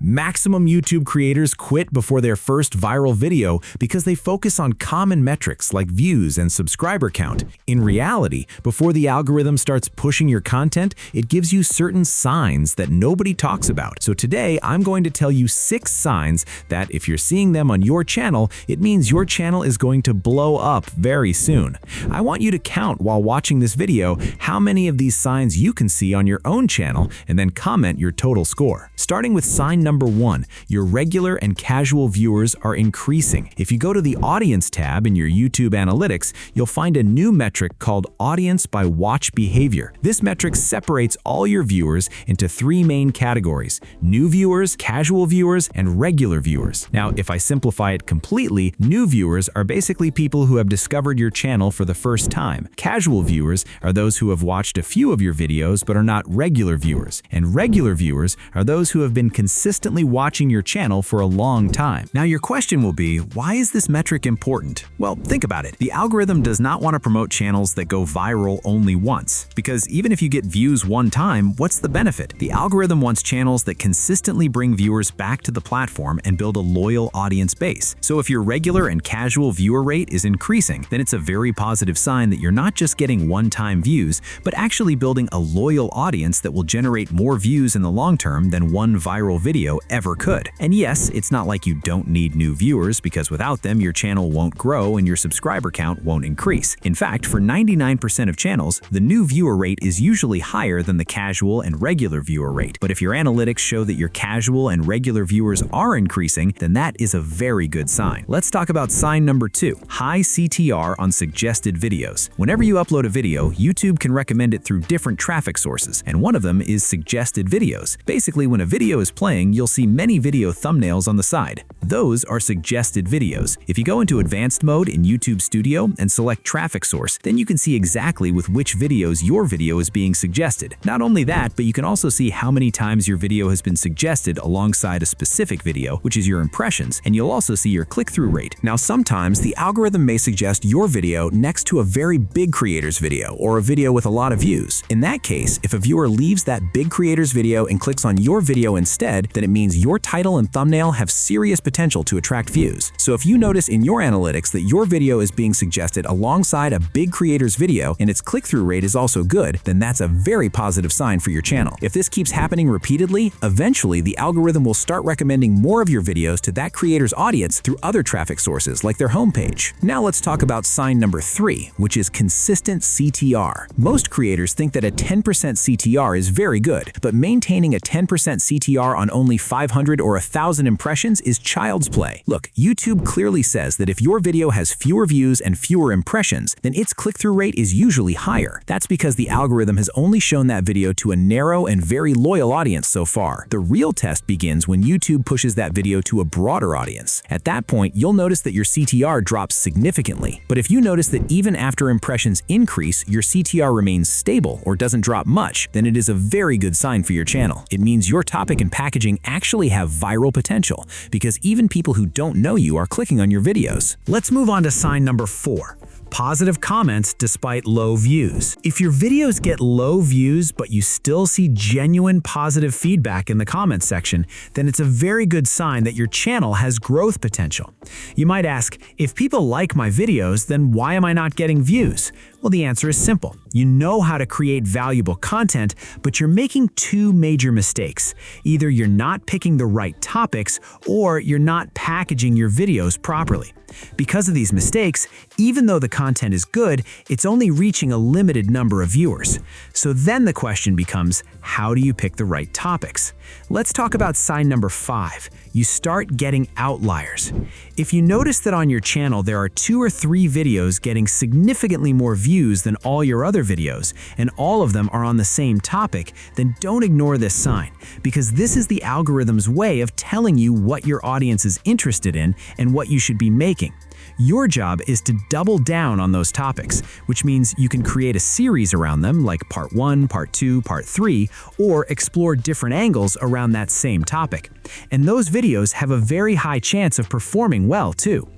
Maximum YouTube creators quit before their first viral video because they focus on common metrics like views and subscriber count. In reality, before the algorithm starts pushing your content, it gives you certain signs that nobody talks about. So today, I'm going to tell you 6 signs that if you're seeing them on your channel, it means your channel is going to blow up very soon. I want you to count while watching this video how many of these signs you can see on your own channel and then comment your total score. Starting with sign number 1, your regular and casual viewers are increasing. If you go to the Audience tab in your YouTube analytics, you'll find a new metric called Audience by Watch Behavior. This metric separates all your viewers into 3 main categories: new viewers, casual viewers, and regular viewers. Now, if I simplify it completely, new viewers are basically people who have discovered your channel for the first time. Casual viewers are those who have watched a few of your videos but are not regular viewers. And regular viewers are those who have been consistently watching your channel for a long time. Now your question will be, why is this metric important? Well, think about it. The algorithm does not want to promote channels that go viral only once, because even if you get views one time, what's the benefit? The algorithm wants channels that consistently bring viewers back to the platform and build a loyal audience base. So if your regular and casual viewer rate is increasing, then it's a very positive sign that you're not just getting one-time views, but actually building a loyal audience that will generate more views in the long term than one viral video ever could. And yes, it's not like you don't need new viewers, because without them, your channel won't grow and your subscriber count won't increase. In fact, for 99% of channels, the new viewer rate is usually higher than the casual and regular viewer rate. But if your analytics show that your casual and regular viewers are increasing, then that is a very good sign. Let's talk about sign number 2, high CTR on suggested videos. Whenever you upload a video, YouTube can recommend it through different traffic sources, and one of them is suggested videos. Basically, when a video is playing, you'll see many video thumbnails on the side. Those are suggested videos. If you go into advanced mode in YouTube Studio and select traffic source, then you can see exactly with which videos your video is being suggested. Not only that, but you can also see how many times your video has been suggested alongside a specific video, which is your impressions, and you'll also see your click-through rate. Now, sometimes the algorithm may suggest your video next to a very big creator's video or a video with a lot of views. In that case, if a viewer leaves that big creator's video and clicks on your video instead, then it means your title and thumbnail have serious potential to attract views. So if you notice in your analytics that your video is being suggested alongside a big creator's video and its click-through rate is also good, then that's a very positive sign for your channel. If this keeps happening repeatedly, eventually the algorithm will start recommending more of your videos to that creator's audience through other traffic sources like their homepage. Now let's talk about sign number 3, which is consistent CTR. Most creators think that a 10% CTR is very good, but maintaining a 10% CTR on only 500 or 1,000 impressions is child's play. Look, YouTube clearly says that if your video has fewer views and fewer impressions, then its click-through rate is usually higher. That's because the algorithm has only shown that video to a narrow and very loyal audience so far. The real test begins when YouTube pushes that video to a broader audience. At that point, you'll notice that your CTR drops significantly. But if you notice that even after impressions increase, your CTR remains stable or doesn't drop much, then it is a very good sign for your channel. It means your topic and packaging actually have viral potential, because even people who don't know you are clicking on your videos. Let's move on to sign number 4. Positive comments despite low views. If your videos get low views but you still see genuine positive feedback in the comments section, then it's a very good sign that your channel has growth potential. You might ask, if people like my videos, then why am I not getting views? Well, the answer is simple. You know how to create valuable content, but you're making 2 major mistakes. Either you're not picking the right topics, or you're not packaging your videos properly. Because of these mistakes, even though the content is good, it's only reaching a limited number of viewers. So then the question becomes, how do you pick the right topics? Let's talk about sign number 5. You start getting outliers. If you notice that on your channel there are 2 or 3 videos getting significantly more views than all your other videos, and all of them are on the same topic, then don't ignore this sign, because this is the algorithm's way of telling you what your audience is interested in and what you should be making. Your job is to double down on those topics, which means you can create a series around them, like part 1, part 2, part 3, or explore different angles around that same topic. And those videos have a very high chance of performing well too.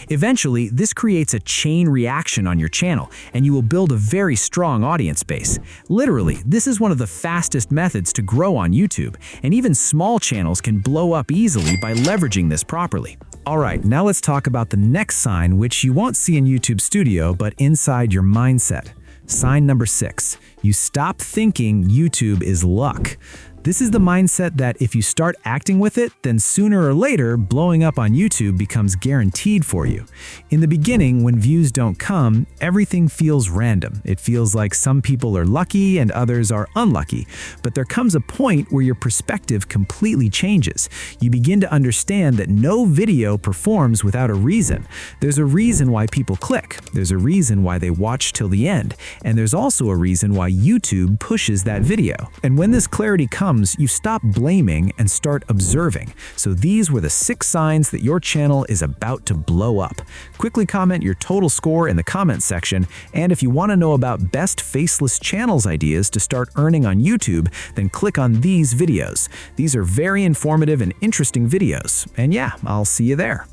Eventually, this creates a chain reaction on your channel, and you will build a very strong audience base. Literally, this is one of the fastest methods to grow on YouTube, and even small channels can blow up easily by leveraging this properly. Alright, now let's talk about the next sign, which you won't see in YouTube Studio, but inside your mindset. Sign number 6. You stop thinking YouTube is luck. This is the mindset that if you start acting with it, then sooner or later, blowing up on YouTube becomes guaranteed for you. In the beginning, when views don't come, everything feels random. It feels like some people are lucky and others are unlucky. But there comes a point where your perspective completely changes. You begin to understand that no video performs without a reason. There's a reason why people click. There's a reason why they watch till the end. And there's also a reason why YouTube pushes that video. And when this clarity comes, you stop blaming and start observing. So these were the 6 signs that your channel is about to blow up. Quickly comment your total score in the comment section, and if you want to know about best faceless channels ideas to start earning on YouTube, then click on these videos. These are very informative and interesting videos, and yeah, I'll see you there.